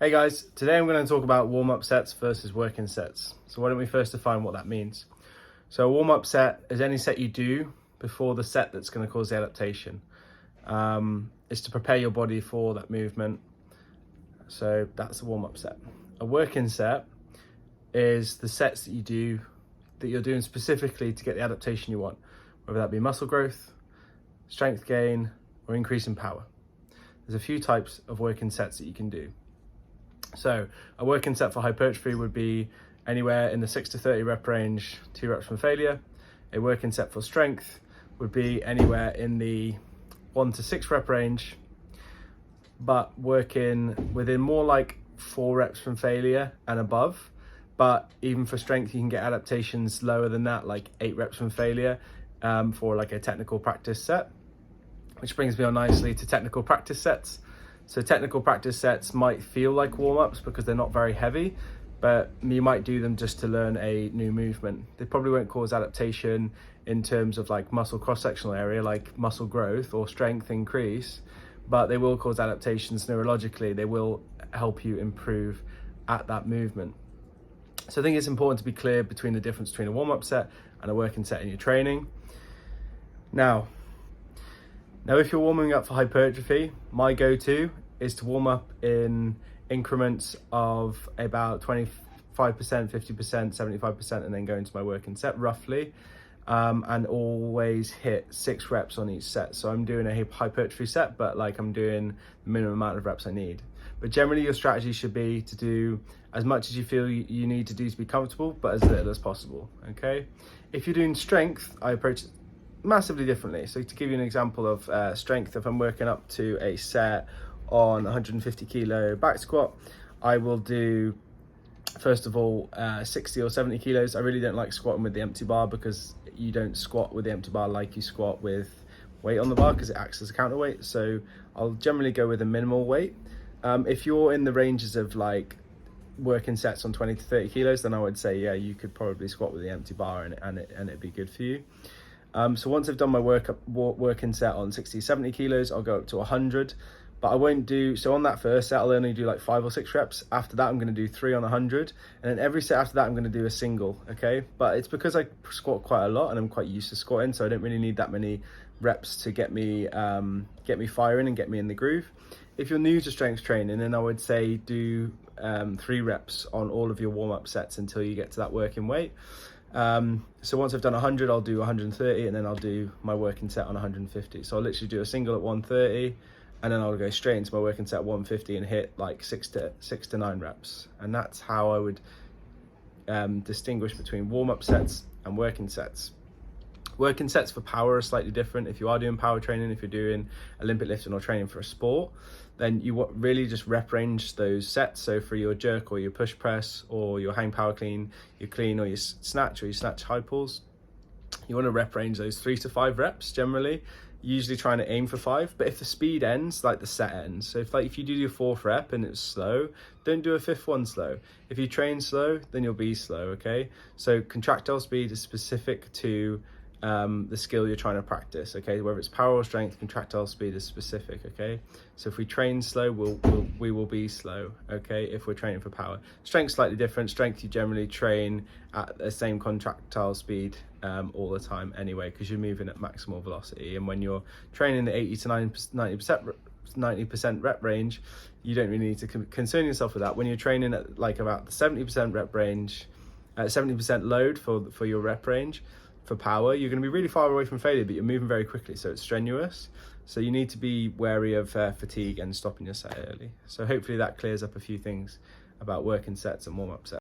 Hey guys, today I'm going to talk about warm-up sets versus working sets. So why don't we first define what that means. So a warm-up set is any set you do before the set that's going to cause the adaptation. It's to prepare your body for that movement. So that's a warm-up set. A working set is the sets that you do that you're doing specifically to get the adaptation you want, whether that be muscle growth, strength gain, or increase in power. There's a few types of working sets that you can do. So a working set for hypertrophy would be anywhere in the 6 to 30 rep range, 2 reps from failure. A working set for strength would be anywhere in the 1 to 6 rep range, but working within more like 4 reps from failure and above. But even for strength, you can get adaptations lower than that, like 8 reps from failure for like a technical practice set, which brings me on nicely to technical practice sets. So technical practice sets might feel like warm-ups because they're not very heavy, but you might do them just to learn a new movement. They probably won't cause adaptation in terms of like muscle cross-sectional area, like muscle growth or strength increase, but they will cause adaptations neurologically. They will help you improve at that movement. So I think it's important to be clear between the difference between a warm-up set and a working set in your training. Now, if you're warming up for hypertrophy, my go-to is to warm up in increments of about 25%, 50%, 75%, and then go into my working set roughly, and always hit 6 reps on each set. So I'm doing a hypertrophy set, but like I'm doing the minimum amount of reps I need. But generally your strategy should be to do as much as you feel you need to do to be comfortable, but as little as possible, okay? If you're doing strength, I approach it massively differently. So to give you an example of strength, if I'm working up to a set on 150 kilo back squat, I will do first of all 60 or 70 kilos. I really don't like squatting with the empty bar because you don't squat with the empty bar like you squat with weight on the bar because it acts as a counterweight. So I'll generally go with a minimal weight. If you're in the ranges of like working sets on 20 to 30 kilos, then I would say yeah, you could probably squat with the empty bar and it'd be good for you. So once I've done my working set on 60, 70 kilos, I'll go up to 100, but I won't do, so on that first set, I'll only do like 5 or 6 reps. After that, I'm gonna do 3 on 100. And then every set after that, I'm gonna do a single, okay? But it's because I squat quite a lot and I'm quite used to squatting, so I don't really need that many reps to get me firing and get me in the groove. If you're new to strength training, then I would say do 3 reps on all of your warm-up sets until you get to that working weight. So once I've done 100, I'll do 130, and then I'll do my working set on 150. So I'll literally do a single at 130, and then I'll go straight into my working set at 150 and hit like 6 to 9 reps. And that's how I would distinguish between warm-up sets and working sets. Working sets for power are slightly different. If you are doing power training, if you're doing Olympic lifting or training for a sport, then you really just rep range those sets. So for your jerk or your push press or your hang power clean, your clean or your snatch or your snatch high pulls, you want to rep range those 3 to 5 reps generally, usually trying to aim for 5. But if the speed ends, like the set ends. So if you do your 4th rep and it's slow, don't do a 5th one slow. If you train slow, then you'll be slow, okay? So contractile speed is specific to the skill you're trying to practice, okay? Whether it's power or strength, contractile speed is specific, okay? So if we train slow, we will be slow, okay? If we're training for power. Strength's slightly different. Strength, you generally train at the same contractile speed all the time anyway, because you're moving at maximal velocity. And when you're training the 80 to 90% rep range, you don't really need to concern yourself with that. When you're training at like about the 70% rep range, 70% load for your rep range, for power, you're going to be really far away from failure, but you're moving very quickly, so it's strenuous. So you need to be wary of fatigue and stopping your set early. So hopefully that clears up a few things about working sets and warm-up sets.